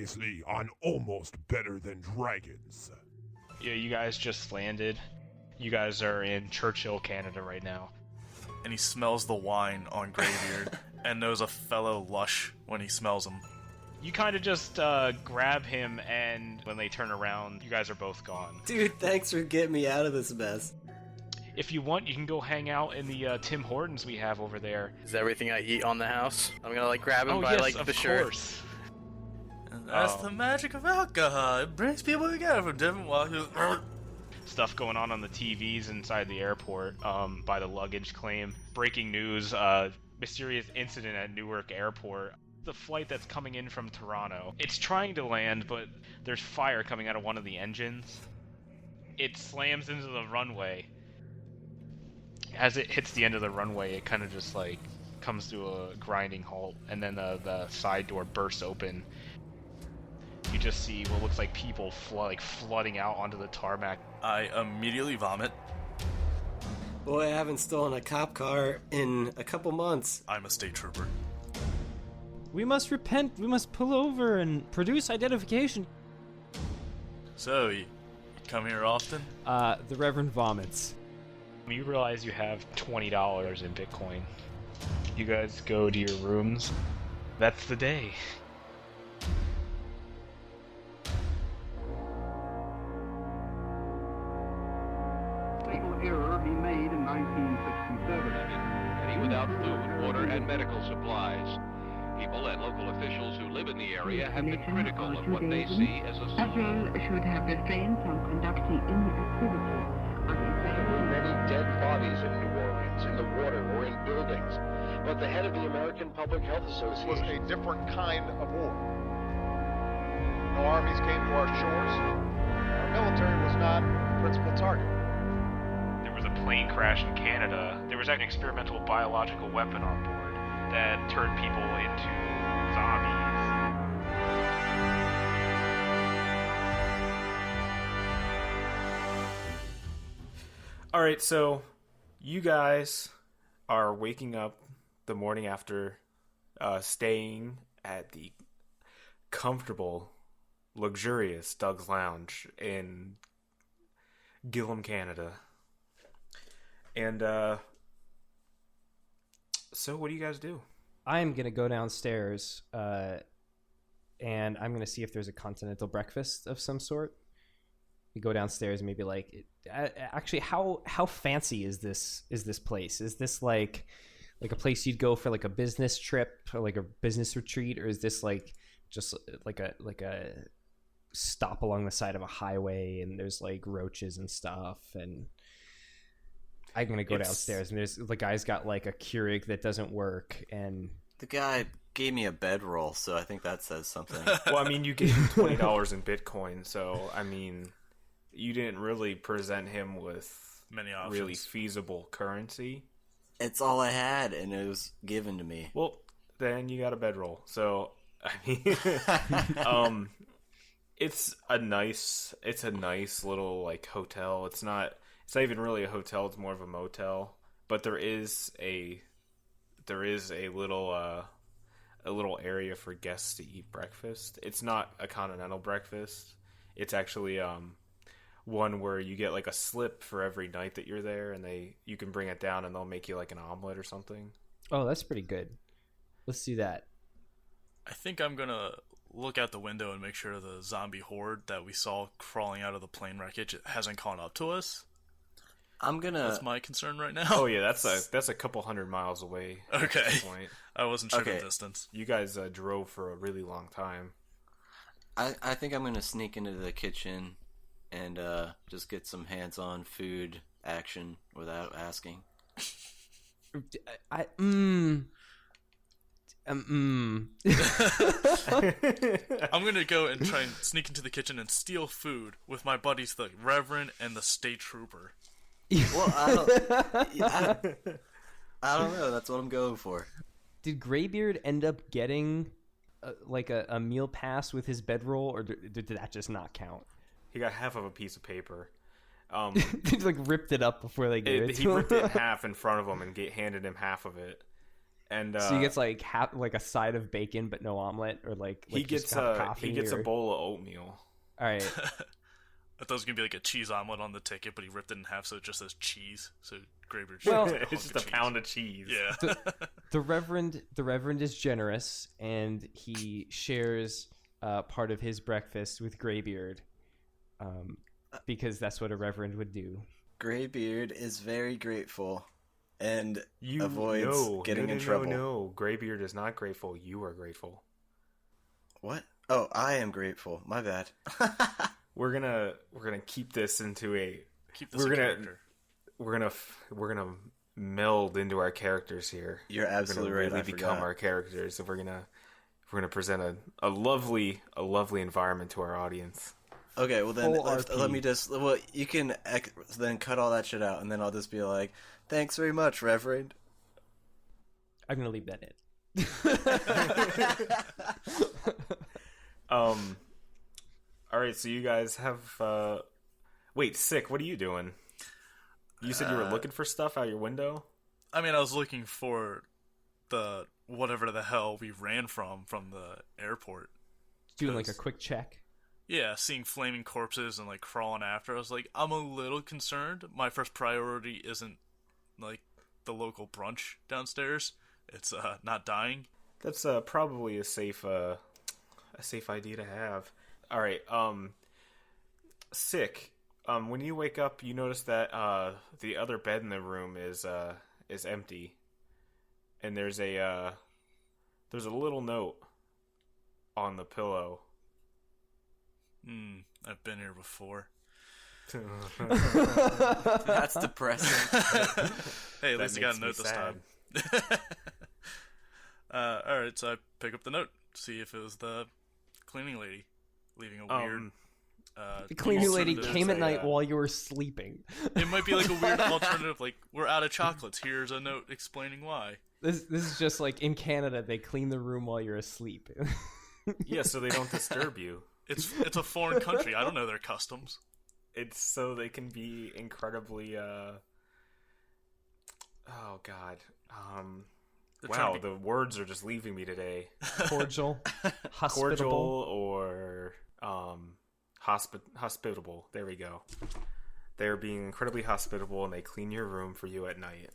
Previously on Almost Better Than Dragons. Yeah, you guys just landed. You guys are in Churchill, Canada right now. And he smells the wine on Graybeard and knows a fellow lush when he smells him. You kind of just grab him, and when they turn around, you guys are both gone. Dude, thanks for getting me out of this mess. If you want, you can go hang out in the Tim Hortons we have over there. Is everything I eat on the house? I'm gonna grab him by the shirt. Course. And that's the magic of alcohol. It brings people together from different walks. Stuff going on the TVs inside the airport by the luggage claim. Breaking news, mysterious incident at Newark Airport. The flight that's coming in from Toronto. It's trying to land, but there's fire coming out of one of the engines. It slams into the runway. As it hits the end of the runway, it kind of just comes to a grinding halt, and then the side door bursts open. You just see what looks like people flooding out onto the tarmac. I immediately vomit. Boy, I haven't stolen a cop car in a couple months. I'm a state trooper. We must repent, we must pull over and produce identification. So, you come here often? The Reverend vomits. You realize you have $20 in Bitcoin. You guys go to your rooms. That's the day. Fatal error he made in 1967. City without food, water, and medical supplies. People and local officials who live in the area have been critical of what they see as a Israel should have refrained from conducting any activity. Many dead bodies in New Orleans, in the water or in buildings. But the head of the American Public Health Association was a different kind of war. No armies came to our shores. Our military was not the principal target. There was a plane crash in Canada. There was an experimental biological weapon on board that turned people into zombies. Alright, so you guys are waking up the morning after staying at the comfortable, luxurious Doug's Lounge in Gillam, Canada. And, so what do you guys do? I'm going to go downstairs, and I'm going to see if there's a continental breakfast of some sort. We go downstairs and maybe actually, how fancy is this place? Is this like a place you'd go for like a business trip or like a business retreat, or is this just like a stop along the side of a highway and there's like roaches and stuff? And I'm gonna go downstairs and there's the guy's got like a Keurig that doesn't work, and The guy gave me a bedroll, so I think that says something. Well, I mean, you gave him $20 in Bitcoin, so I mean, you didn't really present him with many options. Really feasible currency. It's all I had, and it was given to me. Well, then you got a bedroll. So I mean, it's a nice little like hotel. It's not even really a hotel. It's more of a motel. But there is a little area for guests to eat breakfast. It's not a continental breakfast. It's actually one where you get like a slip for every night that you're there, and you can bring it down and they'll make you like an omelet or something. Oh, that's pretty good. Let's do that. I think I'm gonna look out the window and make sure the zombie horde that we saw crawling out of the plane wreckage hasn't caught up to us. That's my concern right now. Oh yeah, that's a couple 100 miles away. Okay. At this point. I wasn't sure the distance. You guys drove for a really long time. I think I'm gonna sneak into the kitchen and just get some hands-on food action without asking. I'm gonna go and try and sneak into the kitchen and steal food with my buddies, the Reverend and the State Trooper. Well, I don't know. That's what I'm going for. Did Graybeard end up getting a meal pass with his bedroll, or did that just not count? He got half of a piece of paper. He ripped it up before they gave it to him. He ripped it in half in front of him and handed him half of it. And so he gets like like a side of bacon but no omelet, or like he gets coffee. He gets a bowl of oatmeal. All right. I thought it was gonna be like a cheese omelet on the ticket, but he ripped it in half so it just says cheese. So Graybeard. Well, it's just a pound of cheese. Yeah. The Reverend is generous, and he shares part of his breakfast with Graybeard, because that's what a Reverend would do. Graybeard is very grateful and avoids getting in trouble. No, Graybeard is not grateful. You are grateful. What? Oh, I am grateful. My bad. We're gonna keep this into a. We're gonna meld into our characters here. You're absolutely right. Really become our characters, and we're gonna present a lovely environment to our audience. Okay, well then let me just. Well, you can then cut all that shit out, and then I'll just be like, "Thanks very much, Reverend." I'm gonna leave that in. All right, so you guys have. Wait, Sick. What are you doing? You said you were looking for stuff out your window? I mean, I was looking for the whatever the hell we ran from the airport. Doing like a quick check. Yeah, seeing flaming corpses and like crawling after. I was like, I'm a little concerned. My first priority isn't like the local brunch downstairs. It's not dying. That's probably a safe idea to have. All right, Sick. When you wake up, you notice that the other bed in the room is empty, and there's a little note on the pillow. I've been here before. That's depressing. Hey, at least I got a note this time. Alright, so I pick up the note, see if it was the cleaning lady leaving a weird... the cleaning lady came at night while you were sleeping. It might be like a weird alternative, like, we're out of chocolates, here's a note explaining why. This is just like in Canada, they clean the room while you're asleep. Yeah, so they don't disturb you. It's a foreign country. I don't know their customs. It's so they can be incredibly oh god. Wow, the words are just leaving me today. Cordial, hospitable, or hospitable. There we go. They're being incredibly hospitable, and they clean your room for you at night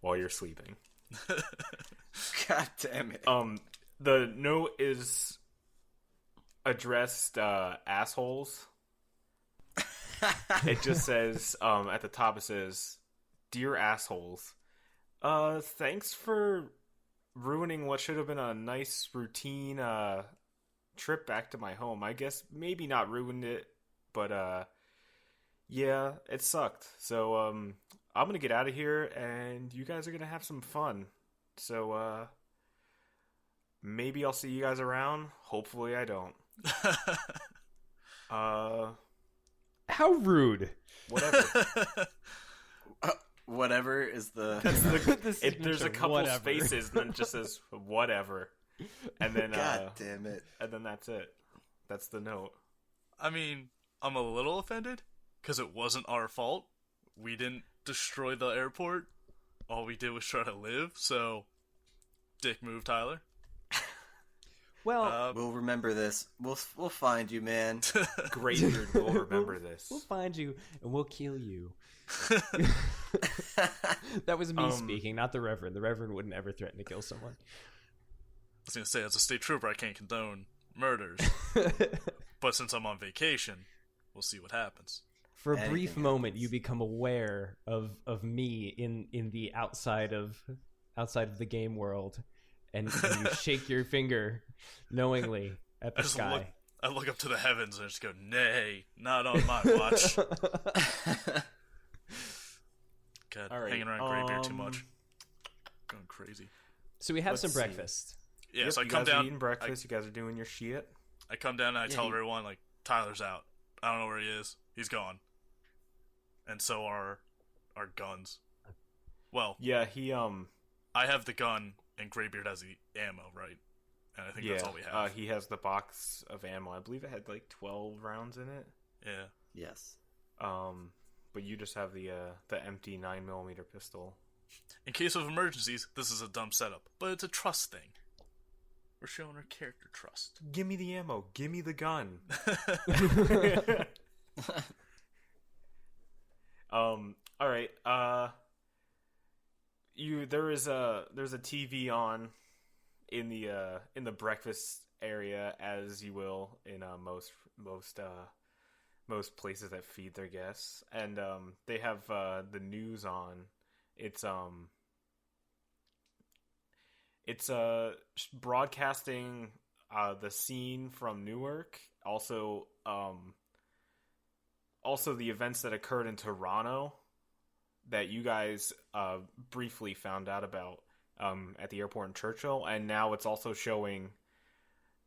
while you're sleeping. God damn it. The note is addressed assholes. It just says at the top, it says, "Dear assholes, thanks for ruining what should have been a nice routine trip back to my home. I guess maybe not ruined it, but yeah, it sucked. So I'm gonna get out of here, and you guys are gonna have some fun. So maybe I'll see you guys around. Hopefully I don't." How rude. Whatever. Whatever is the... There's a couple spaces, and then it just says whatever. And then God damn it. And then that's it. That's the note. I mean, I'm a little offended, because it wasn't our fault. We didn't destroy the airport. All we did was try to live, so... Dick move, Tyler. Well, we'll remember this. We'll find you, man. Graybeard will remember this. We'll find you and we'll kill you. That was me speaking, not the Reverend. The Reverend wouldn't ever threaten to kill someone. I was gonna say, as a state trooper, I can't condone murders. But since I'm on vacation, we'll see what happens. For a brief moment, you become aware of me in the outside of the game world. And you shake your finger knowingly at the sky. I look up to the heavens and I just go, nay, not on my watch. God, right, hanging around Graybeard too much. Going crazy. So we have some breakfast. Yeah, yep, so I come come down. down. Eating breakfast. You guys are doing your shit. I come down and I tell everyone, like, Tyler's out. I don't know where he is. He's gone. And so are our guns. Well, yeah, he I have the gun. And Graybeard has the ammo, right? And I think that's all we have. He has the box of ammo. I believe it had like 12 rounds in it. Yeah. Yes. But you just have the empty 9mm pistol. In case of emergencies, this is a dumb setup, but it's a trust thing. We're showing our character trust. Give me the ammo. Give me the gun. All right. There's a TV on in the breakfast area, as you will in most places that feed their guests, and they have the news on. It's broadcasting the scene from Newark, also the events that occurred in Toronto that you guys briefly found out about at the airport in Churchill, and now it's also showing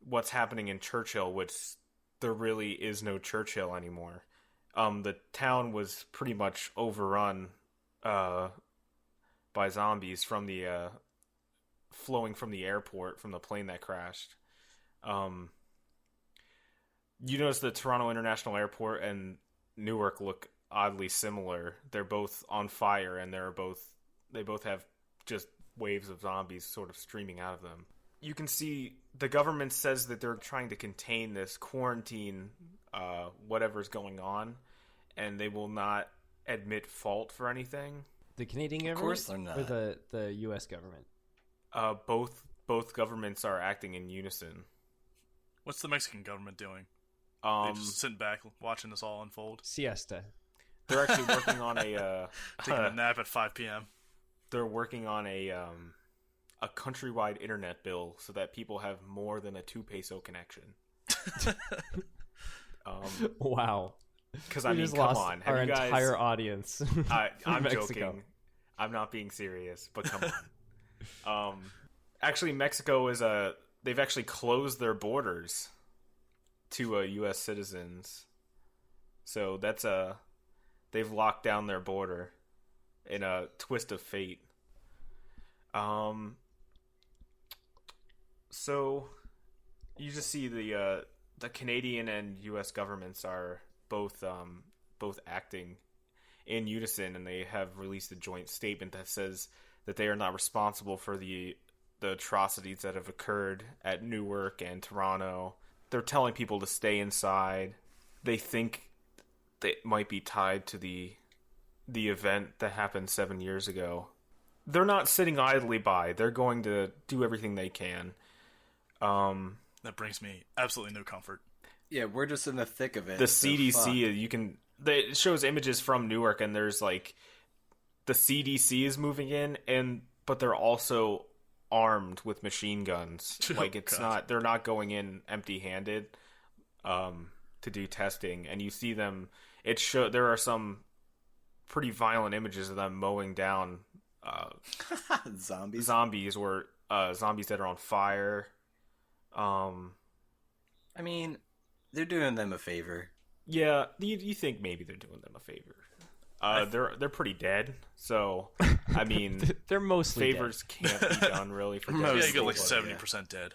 what's happening in Churchill, which there really is no Churchill anymore. The town was pretty much overrun by zombies from the flowing from the airport from the plane that crashed. You notice the Toronto International Airport and Newark look oddly similar. They're both on fire, and they both have just waves of zombies sort of streaming out of them. You can see the government says that they're trying to contain this quarantine, whatever's going on, and they will not admit fault for anything. The Canadian government? Of course they're not. Or the U.S. government? Both governments are acting in unison. What's the Mexican government doing? They just sitting back watching this all unfold. Siesta. They're actually working on a taking a nap at 5 p.m. They're working on a countrywide internet bill so that people have more than a 2 peso connection. Wow. Because I mean, come on, have our you guys, entire audience. I'm joking. I'm not being serious, but come on. Actually, Mexico is they've actually closed their borders to U.S. citizens, so that's they've locked down their border in a twist of fate. So you just see the Canadian and U.S. governments are both acting in unison, and they have released a joint statement that says that they are not responsible for the atrocities that have occurred at Newark and Toronto. They're telling people to stay inside. They think they might be tied to the event that happened 7 years ago. They're not sitting idly by. They're going to do everything they can. That brings me absolutely no comfort. Yeah, we're just in the thick of it. The CDC, it shows images from Newark, and there's like the CDC is moving in, but they're also armed with machine guns. Like they're not going in empty-handed to do testing, and you see them. There are some pretty violent images of them mowing down zombies or zombies that are on fire. I mean, they're doing them a favor. Yeah, you think maybe they're doing them a favor. They're pretty dead, so I mean, they're mostly favors dead. Can't be done really for dead. Yeah, you get like 70% dead.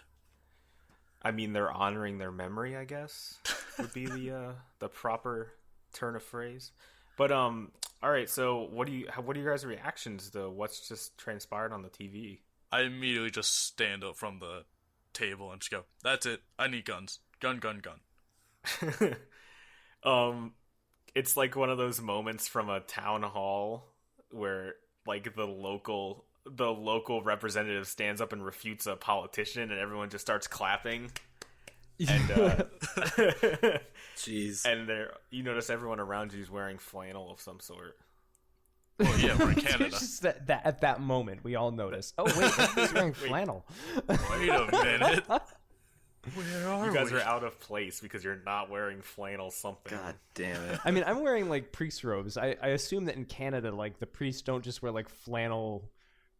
I mean, they're honoring their memory, I guess, would be the proper turn of phrase. But all right. So what are you guys' reactions to what's just transpired on the TV? I immediately just stand up from the table and just go, "That's it. I need guns. Gun." It's like one of those moments from a town hall where like the local representative stands up and refutes a politician, and everyone just starts clapping. And jeez, and you notice everyone around you is wearing flannel of some sort. Well, yeah, we're in Canada. It's just that at that moment we all notice. Oh wait, he's wearing flannel. Wait a minute. Where are you guys are out of place because you're not wearing flannel something. God damn it. I mean, I'm wearing like priest robes. I assume that in Canada, like the priests don't just wear like flannel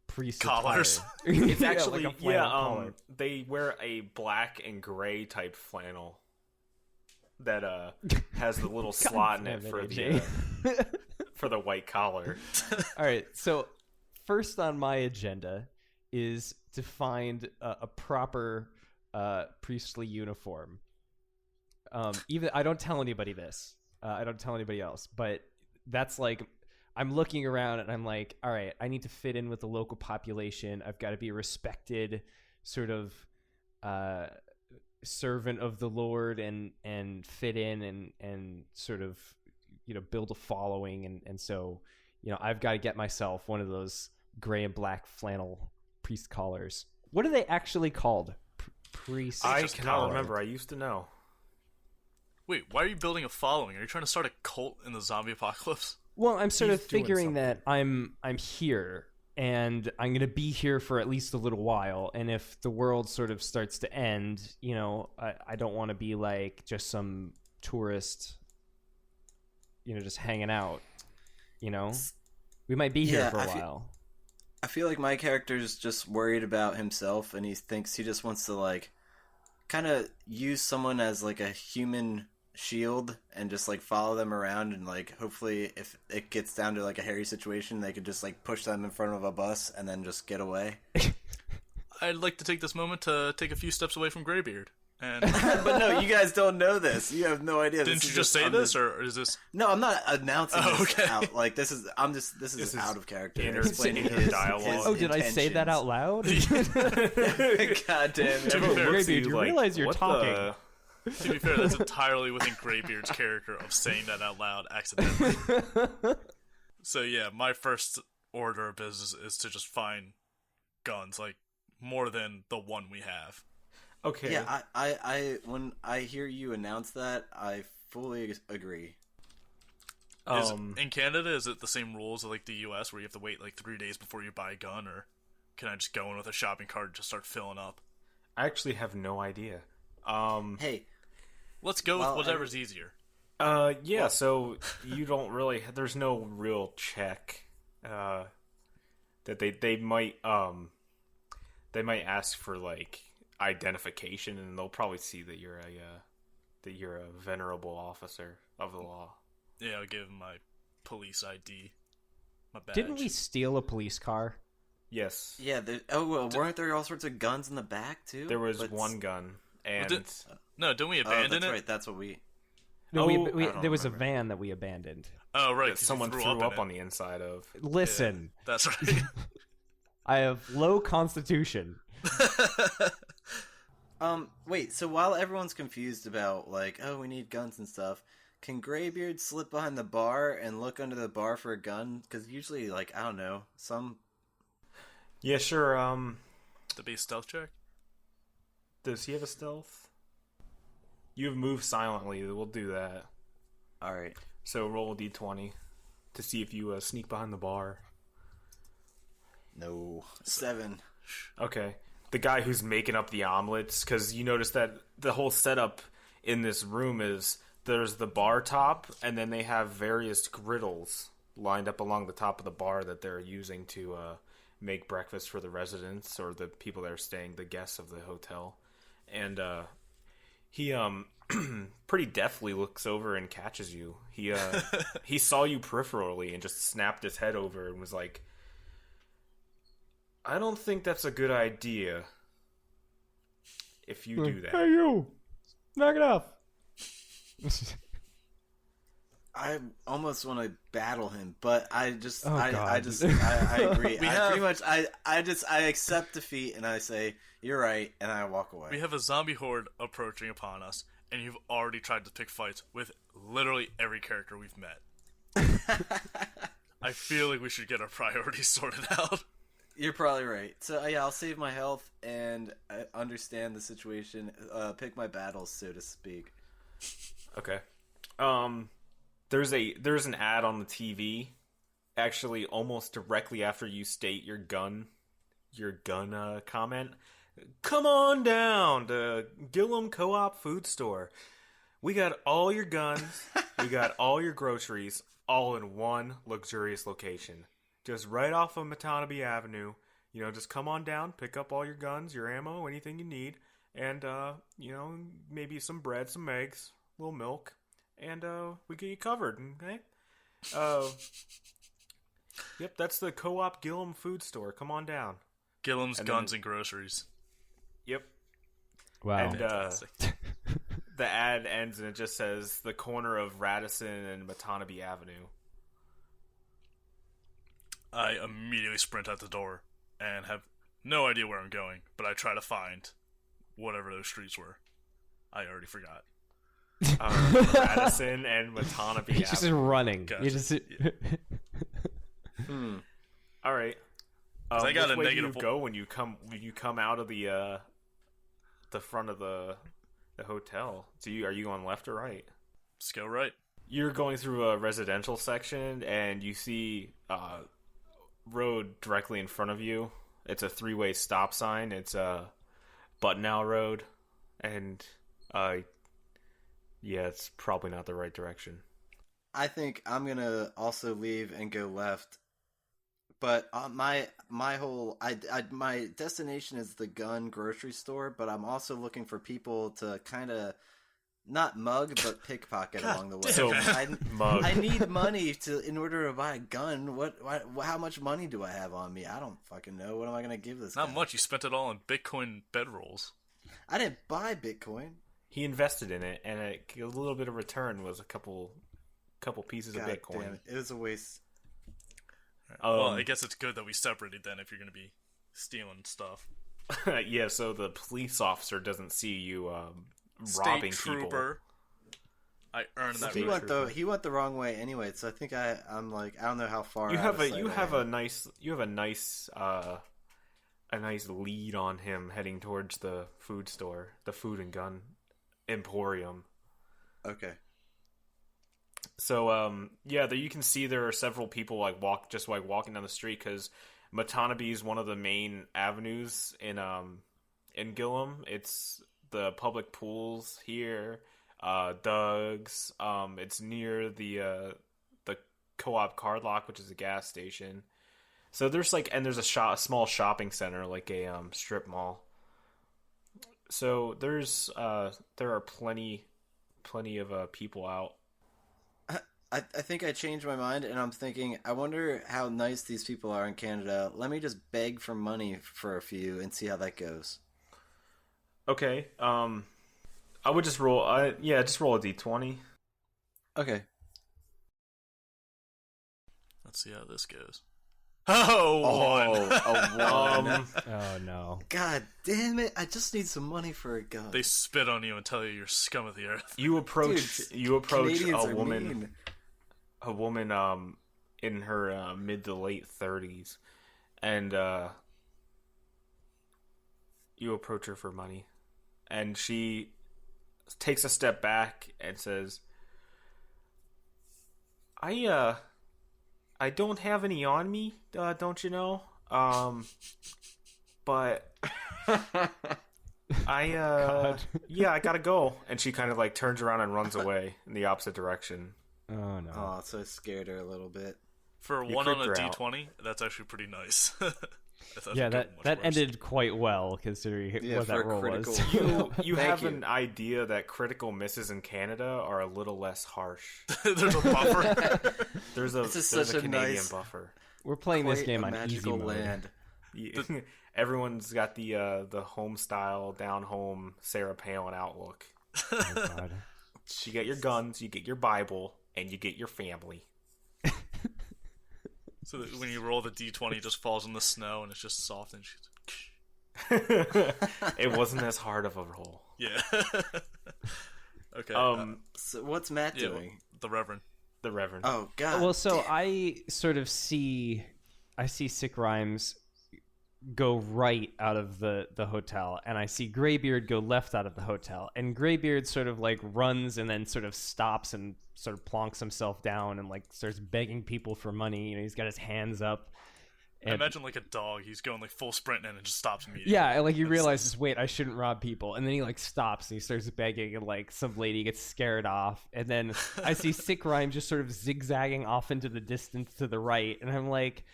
priest collars. It's actually like a flannel collar. They wear a black and gray type flannel that has the little slot in it for the for the white collar. All right, so first on my agenda is to find a proper priestly uniform. Even I don't tell anybody this. I don't tell anybody else, but that's like I'm looking around and I'm like, all right, I need to fit in with the local population. I've got to be a respected sort of servant of the Lord and fit in and sort of, build a following. And so, I've got to get myself one of those gray and black flannel priest collars. What are they actually called? Priest. I cannot remember. I used to know. Wait, why are you building a following? Are you trying to start a cult in the zombie apocalypse? Well, I'm sort of figuring that I'm here, and I'm going to be here for at least a little while. And if the world sort of starts to end, I don't want to be like just some tourist, just hanging out. We might be here for a while. I feel like my character's just worried about himself, and he thinks he just wants to like kind of use someone as like a human shield and just like follow them around, and like hopefully if it gets down to like a hairy situation, they could just like push them in front of a bus and then just get away. I'd like to take this moment to take a few steps away from Graybeard. And but no, you guys don't know this. You have no idea. Didn't you just say this, or is this? No, I'm not announcing this out. Like this is out of character. Explaining his dialogue. Did I say that out loud? God damn it! Graybeard, you realize you're talking. To be fair, that's entirely within Graybeard's character of saying that out loud accidentally. So yeah, my first order of business is to just find guns, like more than the one we have. Okay. Yeah, I when I hear you announce that, I fully agree. In Canada, is it the same rules as like the US, where you have to wait like 3 days before you buy a gun, or can I just go in with a shopping cart and just start filling up? I actually have no idea. Hey, let's go with whatever's easier. Yeah. So you don't really. There's no real check that they might ask for like identification, and they'll probably see that you're a venerable officer of the law. Yeah, I'll give him my police ID, my badge. Didn't we steal a police car? Yes. Yeah. Weren't there all sorts of guns in the back too? There was one gun, and didn't we abandon it? That's right. That's what we. No, there was a van that we abandoned. Oh, right. That someone threw up on the inside of. Listen. Yeah, that's right. I have low constitution. Wait, so while everyone's confused about, like, we need guns and stuff, can Graybeard slip behind the bar and look under the bar for a gun? Because usually, like, I don't know, some... Yeah, sure, To be a stealth check? Does he have a stealth? You have moved silently, we'll do that. Alright. So roll a d20 to see if you sneak behind the bar. No. 7. Okay. The guy who's making up the omelets, because you notice that the whole setup in this room is there's the bar top, and then they have various griddles lined up along the top of the bar that they're using to make breakfast for the residents or the people that are staying, the guests of the hotel. And he pretty deftly looks over and catches you. He saw you peripherally and just snapped his head over and was like, I don't think that's a good idea if you do that. Hey, you! Knock it off! I almost want to battle him, but I agree. I accept defeat and I say, you're right, and I walk away. We have a zombie horde approaching upon us, and you've already tried to pick fights with literally every character we've met. I feel like we should get our priorities sorted out. You're probably right. So yeah, I'll save my health and understand the situation. Pick my battles, so to speak. Okay. There's an ad on the TV, actually almost directly after you state your gun comment. Come on down to Gillum Co-op Food Store. We got all your guns, we got all your groceries, all in one luxurious location. Just right off of Matanabe Avenue. Just come on down, pick up all your guns, your ammo, anything you need, and, maybe some bread, some eggs, a little milk, and, we get you covered, okay? Yep, that's the Co-op Gillum Food Store. Come on down. Gillum's Guns and Groceries. Yep. Wow. And, the ad ends and it just says the corner of Radisson and Matanabe Avenue. I immediately sprint out the door and have no idea where I'm going, but I try to find whatever those streets were. I already forgot. Radisson and Watanabe. He's just running. Gotcha. You just... All right. I got which a way negative. do you go when you come out of the front of the hotel? Are you going left or right? Let's go right. You're going through a residential section, and you see road directly in front of you. It's a 3-way stop sign. It's a Button-Owl Road, and yeah, it's probably not the right direction. I think I'm gonna also leave and go left. But my destination is the gun grocery store, but I'm also looking for people to kind of not mug but pickpocket along the way. So mug. I need money in order to buy a gun. How much money do I have on me? I don't fucking know. What am I gonna give this guy? Not much. You spent it all on Bitcoin bedrolls. I didn't buy Bitcoin. He invested in it, and a little bit of return was a couple pieces of Bitcoin. Damn it. It was a waste. Well, I guess it's good that we separated then if you're going to be stealing stuff. Yeah, so the police officer doesn't see you State robbing trooper. people. I earned that. He went the wrong way anyway, so I think I'm like, I don't know how far. You have a nice lead on him heading towards the food store, the food and gun emporium. Okay. So there you can see there are several people walking down the street, because Watanabe is one of the main avenues in Gilliam. It's the public pools here, Doug's. It's near the Co-op Card Lock, which is a gas station. So there's a small shopping center, like a strip mall. So there are plenty of people out. I think I changed my mind, and I'm thinking, I wonder how nice these people are in Canada. Let me just beg for money for a few and see how that goes. Okay. I would just roll. Just roll a d20. Okay. Let's see how this goes. One. A 1. Oh no! God damn it! I just need some money for a gun. They spit on you and tell you you're scum of the earth. You approach Canadians a are woman. mean. A woman in her mid to late 30s, and you approach her for money, and she takes a step back and says, I don't have any on me, don't you know? But I gotta go. And she kind of like turns around and runs away in the opposite direction. Oh no! Oh, so it scared her a little bit. For You one on a creeped her D20, that's actually pretty nice. Yeah, that ended quite well considering what that roll was. You have an idea that critical misses in Canada are a little less harsh. There's a buffer. There's a Canadian buffer. We're playing this game on easy magical mode. land. Everyone's got the home style, down home Sarah Palin outlook. Oh, God. You get your guns, you get your Bible, and you get your family. So that when you roll the D20, it just falls in the snow and it's just soft and shit. It wasn't as hard of a roll. Yeah. Okay. So what's Matt doing? The Reverend. Oh God. Well, so I sort of see Sick Rhymes go right out of the hotel, and I see Graybeard go left out of the hotel, and Graybeard sort of like runs and then sort of stops and sort of plonks himself down and like starts begging people for money. You know, he's got his hands up. I imagine like a dog. He's going like full sprint and just stops immediately. Yeah, like he realizes, wait, I shouldn't rob people, and then he like stops and he starts begging, and like some lady gets scared off, and then I see Sick Rhyme just sort of zigzagging off into the distance to the right, and I'm like,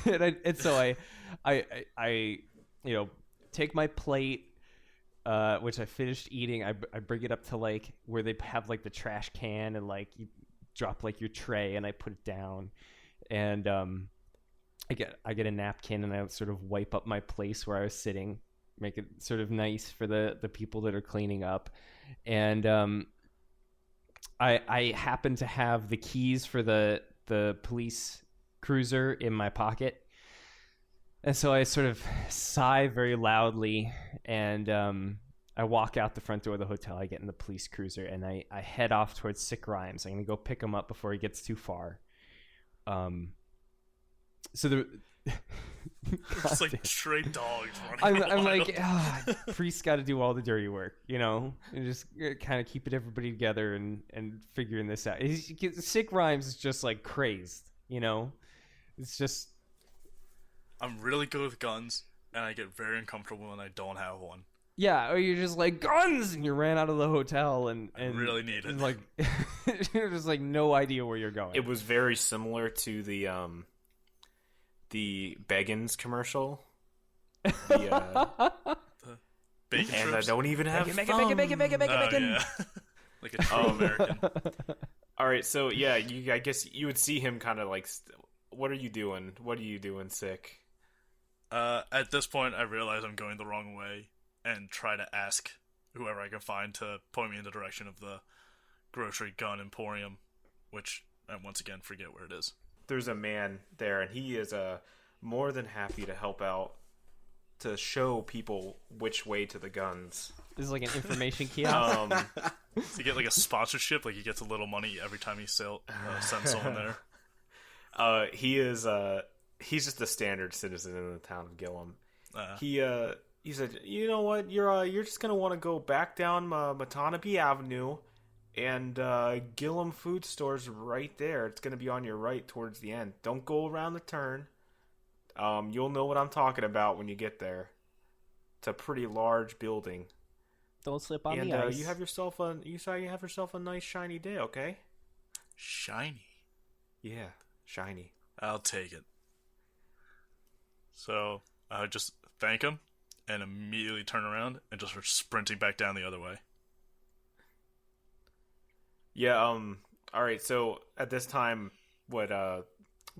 and so I you know, take my plate, which I finished eating. I bring it up to like where they have like the trash can, and like you drop like your tray, and I put it down, and I get a napkin, and I sort of wipe up my place where I was sitting, make it sort of nice for the people that are cleaning up, and I happen to have the keys for the police cruiser in my pocket. And so I sort of sigh very loudly, and I walk out the front door of the hotel. I get in the police cruiser, and I head off towards Sick Rhymes. I'm going to go pick him up before he gets too far. So the... It's like stray dogs running. I'm like, priest's got to do all the dirty work, you know, and just kind of keeping everybody together and figuring this out. Sick Rhymes is just like crazed, you know. It's just... I'm really good with guns, and I get very uncomfortable when I don't have one. Yeah, or you're just like, guns, and you ran out of the hotel and I really need it. Like, you're just like no idea where you're going. It was very similar to the Beggins commercial. The bacon and strips? I don't even have bacon. Yeah. Like a true American. All right, so yeah, I guess you would see him kind of like, what are you doing? What are you doing, Sick? At this point, I realize I'm going the wrong way and try to ask whoever I can find to point me in the direction of the grocery gun emporium, which I once again forget where it is. There's a man there, and he is more than happy to help out to show people which way to the guns. This is like an information kiosk. Does he get like a sponsorship? Like he gets a little money every time he sends someone there? He's just a standard citizen in the town of Gillum. He said, you know what, you're just gonna want to go back down Matonabee Avenue, and Gillum Food Store's right there. It's gonna be on your right towards the end. Don't go around the turn. You'll know what I'm talking about when you get there. It's a pretty large building. Don't slip on the and ice. you have yourself a nice shiny day, okay? Shiny. Yeah, shiny. I'll take it. So I just thank him and immediately turn around and just start sprinting back down the other way. Yeah, all right, so at this time, the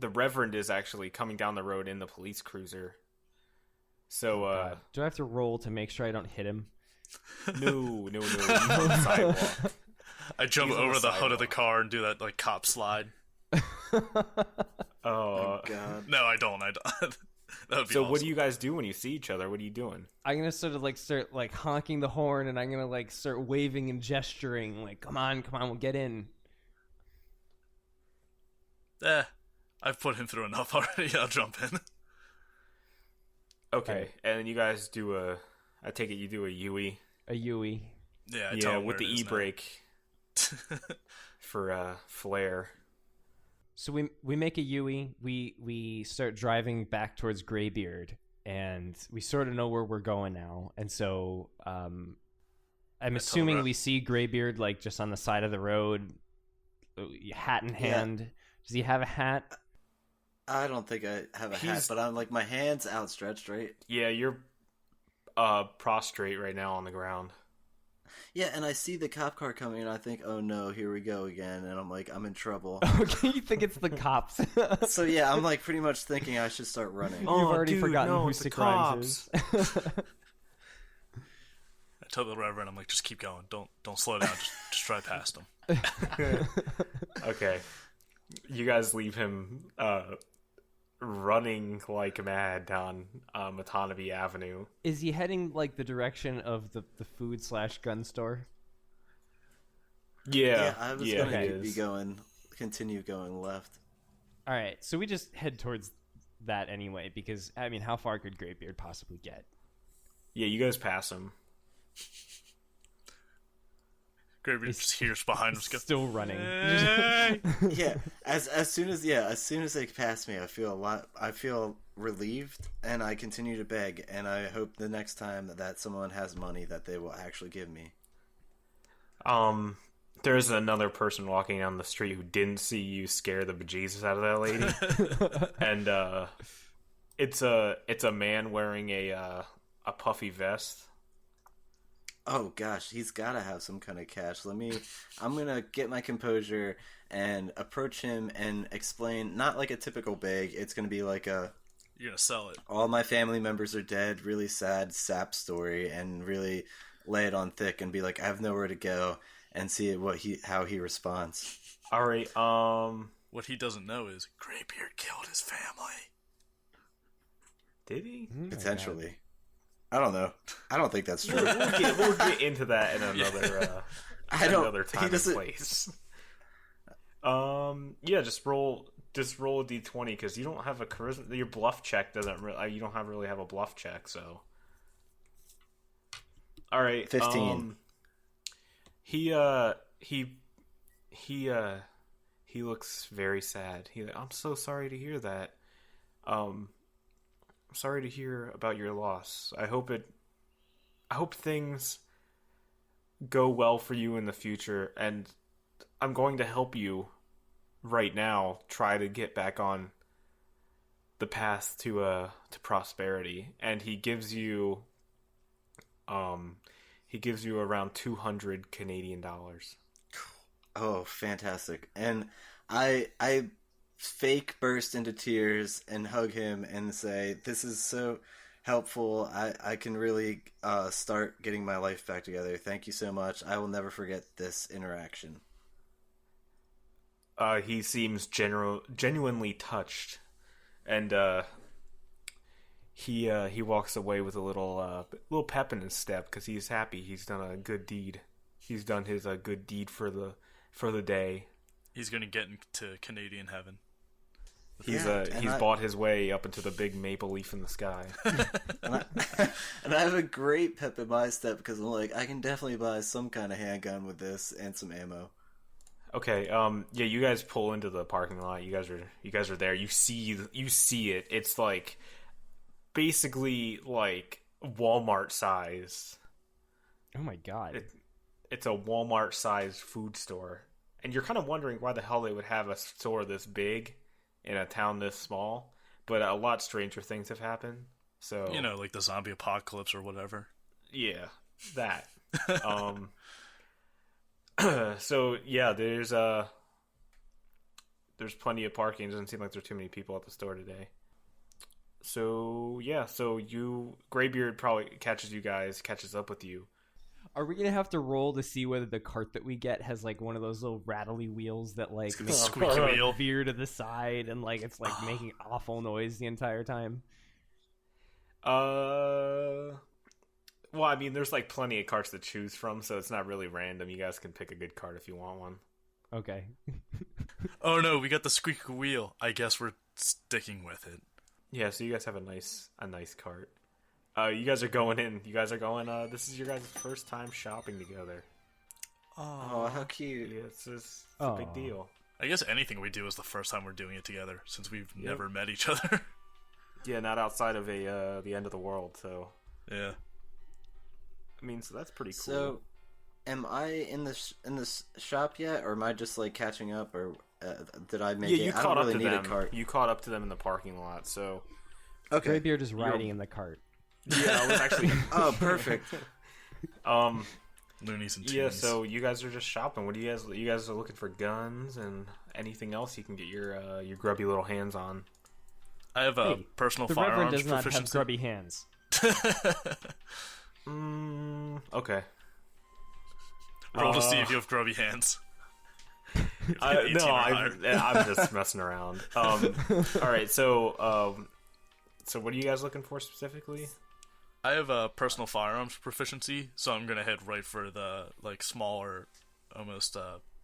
Reverend is actually coming down the road in the police cruiser. So, do I have to roll to make sure I don't hit him? No. He's on the sidewalk. I jump over the hood of the car and do that, like, cop slide. Oh, God. No, I don't. That would be so awesome. what do you guys do when you see each other? What are you doing? I'm gonna sort of like start like honking the horn, and I'm gonna like start waving and gesturing, like, come on, we'll get in. I've put him through enough already. I'll jump in. Okay, Right. and then you guys do I take it you do a Yui. A Yui. Yeah, I tell him with where the it is e-brake for flare. So we make a Yui. We start driving back towards Graybeard, and we sort of know where we're going now. And so I'm assuming we see Graybeard like just on the side of the road, hat in hand. Yeah. Does he have a hat? I don't think I have a hat, but I'm like my hands outstretched, right? Yeah, you're prostrate right now on the ground. Yeah, and I see the cop car coming, and I think, oh no, here we go again, and I'm like, I'm in trouble. Okay, you think it's the cops? So yeah, I'm like pretty much thinking I should start running. You've already forgotten who Sick Rhymes is. I tell the Reverend, I'm like, just keep going. Don't slow down. Just drive past him. Okay. You guys leave him running like mad down Matonabee Avenue. Is he heading like the direction of the food/gun store? Yeah, I was gonna continue going left. All right, so we just head towards that anyway, because I mean, how far could Graybeard possibly get? Yeah, you guys pass him. Graybeard just hears behind us. Still running. Yeah, as soon as they pass me, I feel relieved, and I continue to beg, and I hope the next time that someone has money that they will actually give me. There's another person walking down the street who didn't see you scare the bejesus out of that lady, and it's a man wearing a puffy vest. Oh gosh, he's got to have some kind of cash. I'm going to get my composure and approach him and explain, not like a typical beg, it's going to be like you're going to sell it. All my family members are dead, really sad sap story, and really lay it on thick and be like, I have nowhere to go, and see how he responds. All right, what he doesn't know is Graybeard killed his family. Did he? Potentially. I don't know. I don't think that's true. We'll get into that in another another time and place. Just roll a d20 because you don't have a charisma. Your bluff check doesn't really. You don't really have a bluff check, so. All right. 15. He looks very sad. I'm so sorry to hear that. I'm sorry to hear about your loss. I hope things go well for you in the future, and I'm going to help you right now try to get back on the path to prosperity. And he gives you around 200 Canadian dollars. Oh, fantastic. And I fake burst into tears and hug him and say, this is so helpful. I can really start getting my life back together. Thank you so much. I will never forget this interaction. He seems genuinely touched, and he walks away with a little pep in his step because he's happy. He's done a good deed. He's done his good deed for the day. He's gonna get into Canadian heaven. He's bought his way up into the big maple leaf in the sky. and I have a great pep in my step because I'm like, I can definitely buy some kind of handgun with this and some ammo. Okay, you guys pull into the parking lot. You guys are there. You see it. It's like basically like Walmart size. Oh my god. It's a Walmart sized food store. And you're kind of wondering why the hell they would have a store this big in a town this small, but a lot stranger things have happened. So like the zombie apocalypse or whatever. Yeah, that. So yeah, there's plenty of parking. It doesn't seem like there's too many people at the store today. So yeah, Graybeard probably catches up with you. Are we gonna have to roll to see whether the cart that we get has like one of those little rattly wheels that like makes squeaky wheel veer to the side and like it's like making awful noise the entire time? Well, I mean, there's like plenty of carts to choose from, so it's not really random. You guys can pick a good cart if you want one. Okay. Oh no, we got the squeaky wheel. I guess we're sticking with it. Yeah, so you guys have a nice cart. You guys are going in. This is your guys' first time shopping together. Oh, how cute. Yeah, it's a big deal. I guess anything we do is the first time we're doing it together, since we've never met each other. Yeah, not outside of the end of the world, so... Yeah. I mean, so that's pretty cool. So, am I in this shop yet, or am I just like catching up, or did I make it? You I caught don't up really to need them. a cart. You caught up to them in the parking lot, so... Okay. Graybeard is riding in the cart. Yeah, I was actually... Oh, perfect. Loonies and Tunes. Yeah, so you guys are just shopping. What do you guys are looking for guns and anything else you can get your grubby little hands on? I have a personal firearms proficiency. The Reverend does not have grubby hands. Okay. Roll to see if you have grubby hands. I'm just messing around. All right, so what are you guys looking for specifically? I have a personal firearms proficiency, so I'm gonna head right for the like smaller, almost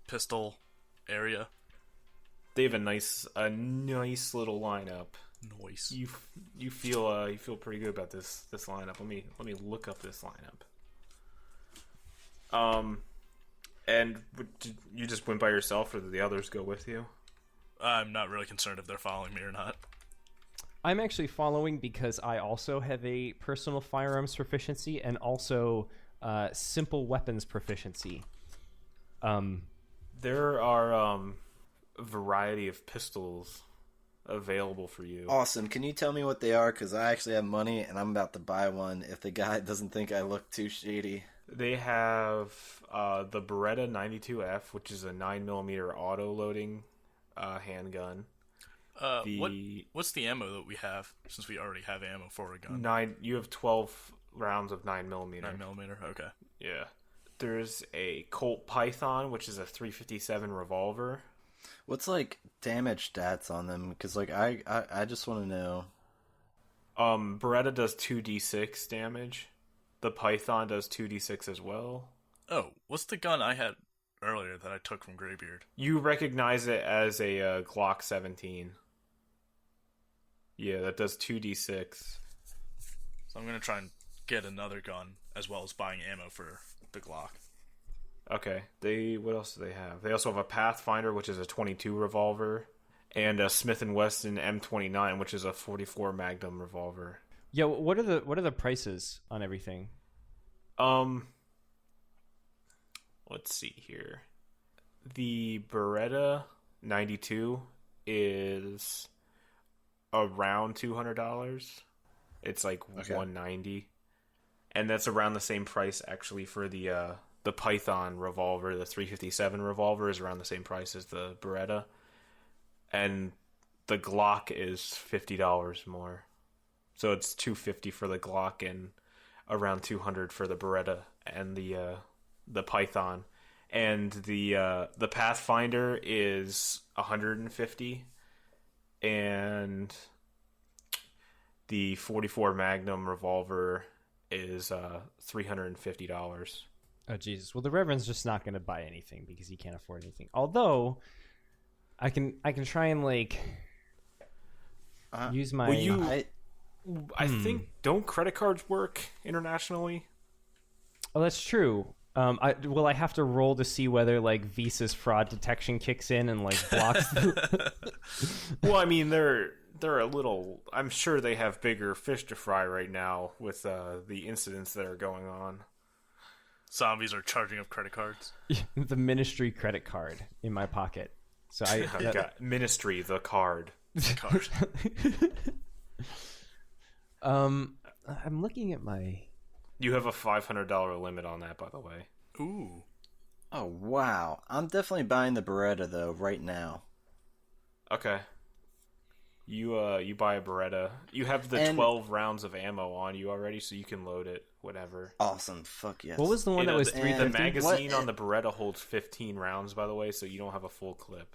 pistol area. They have a nice little lineup. Nice. You feel pretty good about this lineup. Let me look up this lineup. And you just went by yourself, or did the others go with you? I'm not really concerned if they're following me or not. I'm actually following because I also have a personal firearms proficiency and also simple weapons proficiency. There are a variety of pistols available for you. Awesome. Can you tell me what they are? Because I actually have money and I'm about to buy one if the guy doesn't think I look too shady. They have the Beretta 92F, which is a 9mm auto-loading handgun. What's the ammo that we have, since we already have ammo for a gun? You have 12 rounds of 9mm. 9mm, okay. Yeah. There's a Colt Python, which is a .357 revolver. What's like damage stats on them? Because like I just want to know. Beretta does 2d6 damage. The Python does 2d6 as well. Oh, what's the gun I had earlier that I took from Graybeard? You recognize it as a Glock 17. Yeah, that does 2d6. So I'm gonna try and get another gun as well as buying ammo for the Glock. Okay. What else do they have? They also have a Pathfinder, which is a 22 revolver, and a Smith & Wesson M29, which is a 44 Magnum revolver. Yeah, what are the prices on everything? Let's see here. The Beretta 92 is around $200. It's like $190, and that's around the same price actually for the Python revolver. The 357 revolver is around the same price as the Beretta, and the Glock is $50 more. So it's $250 for the Glock and around $200 for the Beretta and the Python. And the Pathfinder is $150, and the 44 Magnum revolver is $350. Oh Jesus! Well, the Reverend's just not going to buy anything because he can't afford anything. Although, I can try and like use my. I think don't credit cards work internationally? Oh, that's true. Will I have to roll to see whether like Visa's fraud detection kicks in and like blocks? Well, I mean they're a little. I'm sure they have bigger fish to fry right now with the incidents that are going on. Zombies are charging up credit cards. The Ministry credit card in my pocket. So I got Ministry the card. I'm looking at my. You have a $500 limit on that, by the way. Ooh. Oh wow! I'm definitely buying the Beretta though right now. Okay. You buy a Beretta. You have the 12 rounds of ammo on you already, so you can load it. Whatever. Awesome. Fuck yes. What was the one that was 350? The magazine on the Beretta holds 15 rounds, by the way, so you don't have a full clip.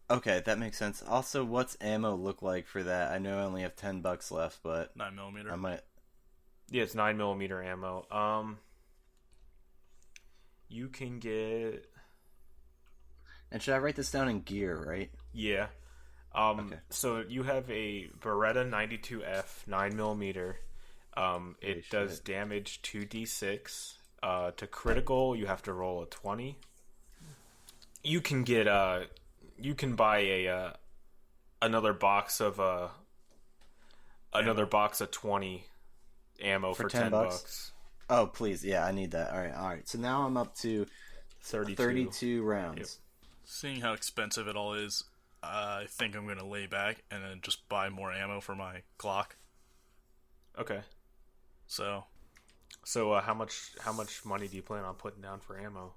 Okay, that makes sense. Also, what's ammo look like for that? I know I only have $10 left, but 9mm. I might. Yeah, it's 9mm ammo. You can get. And should I write this down in gear, right? Yeah. Okay. So you have a Beretta 92F 9mm. It does damage 2d6. To critical, you have to roll a 20. You can get you can buy another box of 20 ammo for $10. Oh please, yeah, I need that. All right. So now I'm up to 32 rounds. Yep. Seeing how expensive it all is, I think I'm gonna lay back and then just buy more ammo for my Glock. Okay. So how much money do you plan on putting down for ammo?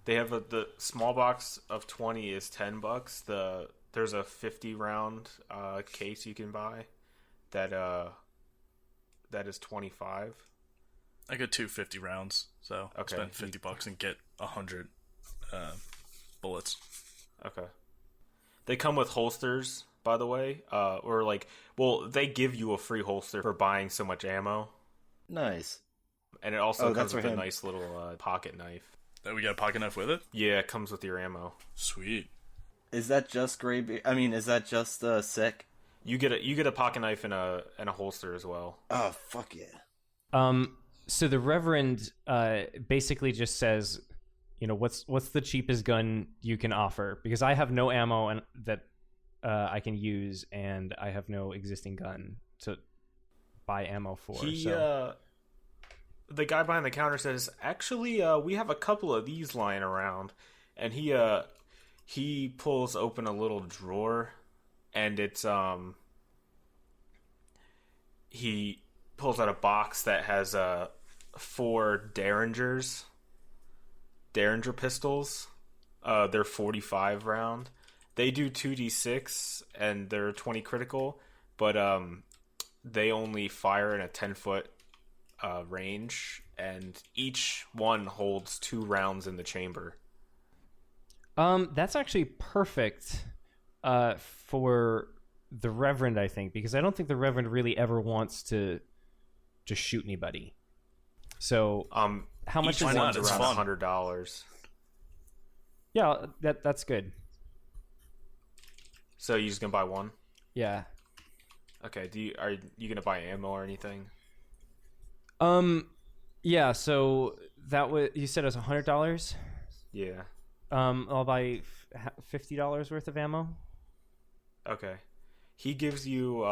They have the small box of 20 is $10. There's a 50 round case you can buy that is $25. I get 250 rounds, so okay. Spend $50 and get 100 bullets. Okay. They come with holsters, by the way, they give you a free holster for buying so much ammo. Nice. And it also comes with a nice little pocket knife. We got a pocket knife with it? Yeah, it comes with your ammo. Sweet. Is that just Graybeard? I mean, is that just sick? You get a pocket knife and a holster as well. Oh fuck yeah. So the Reverend basically just says, you know, what's the cheapest gun you can offer? Because I have no ammo and that I can use, and I have no existing gun to buy ammo for. The guy behind the counter says, actually, we have a couple of these lying around. And he pulls open a little drawer, and it's, he pulls out a box that has, 4 Derringer pistols. They're 45 round. They do 2d6, and they're 20 critical, but, they only fire in a 10-foot range, and each one holds 2 rounds in the chamber. That's actually perfect for the Reverend, I think, because I don't think the Reverend really ever wants to shoot anybody. So, how much is one's it? Around $100. Yeah, that's good. So you just gonna buy one? Yeah. Okay. Are you gonna buy ammo or anything? Yeah. So that was, you said it was $100. Yeah. I'll buy $50 worth of ammo. Okay. He gives you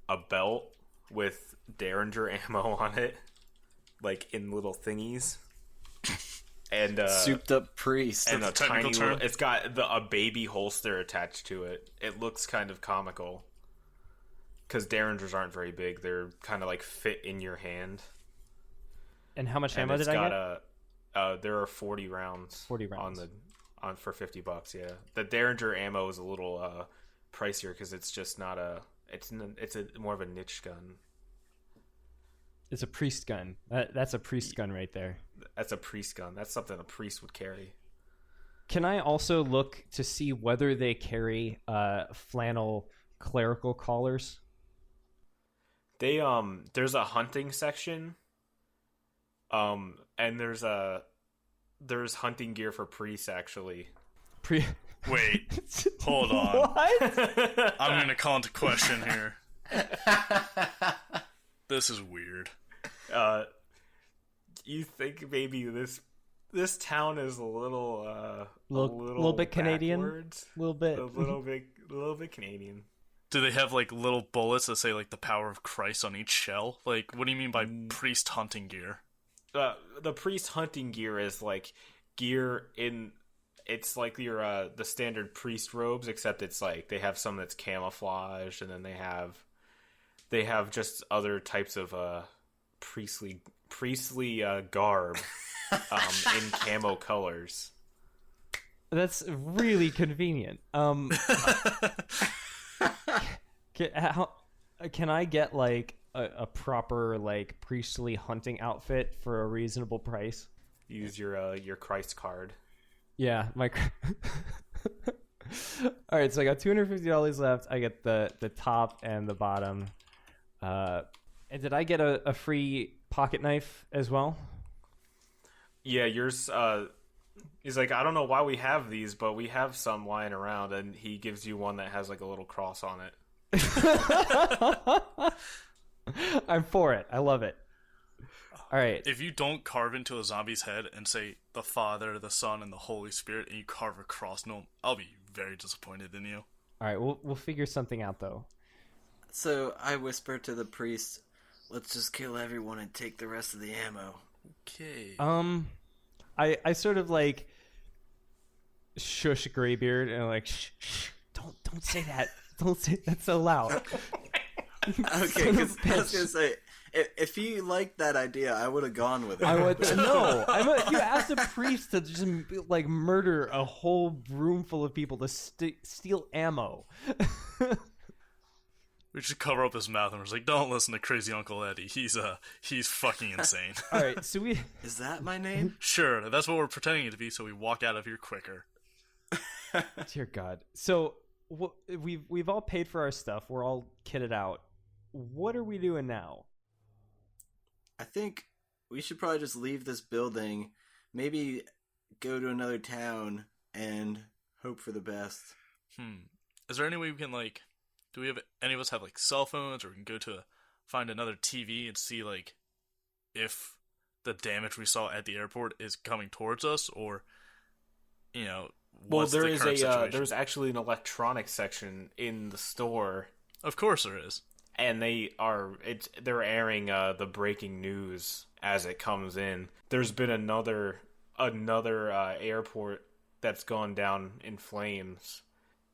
a belt with Derringer ammo on it, like in little thingies. And souped up priest. And a tiny little, it's got a baby holster attached to it. It looks kind of comical. Because Derringers aren't very big. They're kind of like fit in your hand. And how much ammo did I get? There are 40 rounds. 40 rounds. For $50, yeah. The Derringer ammo is a little pricier because it's just not it's more of a niche gun. It's a priest gun. That's a priest gun right there. That's a priest gun. That's something a priest would carry. Can I also look to see whether they carry flannel clerical collars? There's a hunting section. And there's hunting gear for priests actually. Wait, hold on. What? I'm gonna call into question here. This is weird. You think maybe this town is a little bit Canadian, a little bit Canadian. Do they have like little bullets that say like the power of Christ on each shell? Like, what do you mean by priest hunting gear? The priest hunting gear is like gear in. It's like your the standard priest robes, except it's like they have some that's camouflaged, and then they have just other types of priestly garb in camo colors. That's really convenient. Can I get like a proper like priestly hunting outfit for a reasonable price? Use your Christ card. Yeah, my. All right, so I got $250 left. I get the top and the bottom. And did I get a free pocket knife as well? Yeah, yours. He's like, I don't know why we have these, but we have some lying around, and he gives you one that has like a little cross on it. I'm for it. I love it. All right. If you don't carve into a zombie's head and say the Father, the Son, and the Holy Spirit, and you carve a cross, no, I'll be very disappointed in you. All right, we'll figure something out though. So I whisper to the priest, "Let's just kill everyone and take the rest of the ammo." Okay. I sort of like shush Graybeard and like shh, don't say that. Don't say that so loud. Okay, because I was gonna say, if you liked that idea, I would have gone with it. I would no. You asked a priest to just like murder a whole room full of people to steal ammo. We should cover up his mouth and we're just like, don't listen to crazy Uncle Eddie. He's fucking insane. All right, so is that my name? Sure, that's what we're pretending it to be, so we walk out of here quicker. Dear God. So we've all paid for our stuff. We're all kitted out. What are we doing now? I think we should probably just leave this building, maybe go to another town, and hope for the best. Is there any way we can, like, do we have any of us have, like, cell phones, or we can go find another TV and see, like, if the damage we saw at the airport is coming towards us, or, you know, what's the current situation? There's actually an electronics section in the store. Of course there is. And they're airing the breaking news as it comes in. There's been another airport that's gone down in flames.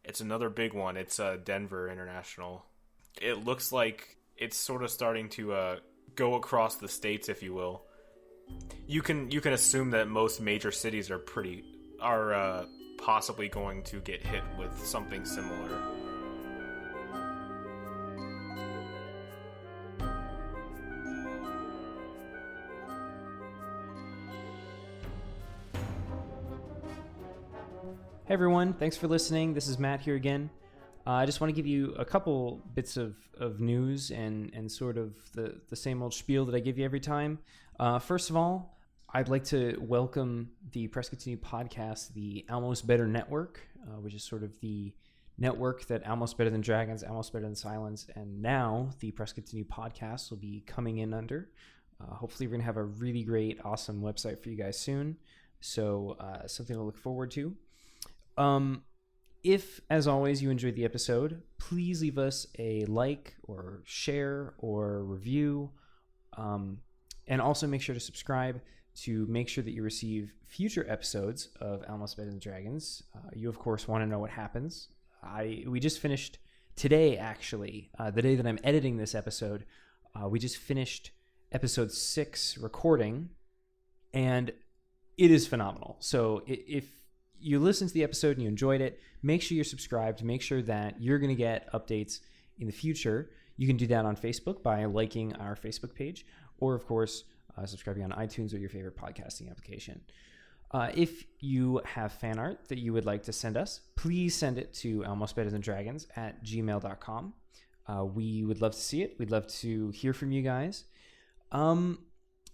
It's another big one. It's Denver International. It looks like it's sort of starting to go across the states, if you will. You can assume that most major cities are possibly going to get hit with something similar. Hey everyone, thanks for listening. This is Matt here again. I just want to give you a couple bits of news and sort of the same old spiel that I give you every time. First of all, I'd like to welcome the Press Continue podcast, the Almost Better Network, which is sort of the network that Almost Better Than Dragons, Almost Better Than Silence, and now the Press Continue podcast will be coming in under. Hopefully we're going to have a really great, awesome website for you guys soon. So something to look forward to. If, as always, you enjoyed the episode, please leave us a like or share or review. And also make sure to subscribe to make sure that you receive future episodes of Almost Better Than Dragons. You, of course, want to know what happens. We just finished today, actually, the day that I'm editing this episode. We just finished episode 6 recording, and it is phenomenal. So if you listened to the episode and you enjoyed it, make sure you're subscribed. Make sure that you're going to get updates in the future. You can do that on Facebook by liking our Facebook page, or, of course, subscribing on iTunes or your favorite podcasting application. If you have fan art that you would like to send us, please send it to almostbetterthandragons@gmail.com. We would love to see it. We'd love to hear from you guys.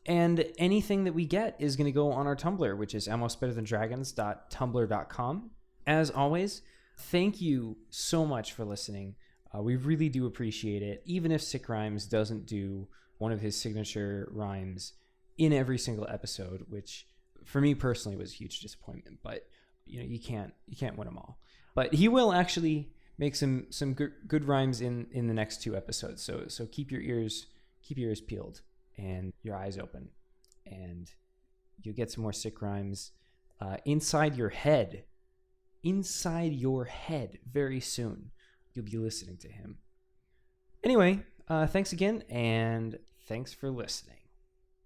And anything that we get is going to go on our Tumblr, which is almostbetterthandragons.tumblr.com. As always, thank you so much for listening. We really do appreciate it. Even if Sick Rhymes doesn't do one of his signature rhymes in every single episode, which for me personally was a huge disappointment. But you can't win them all. But he will actually make some good rhymes in the next 2 episodes. So keep your ears peeled and your eyes open, and you'll get some more Sick Rhymes inside your head very soon. You'll be listening to him. Anyway, thanks again, and thanks for listening.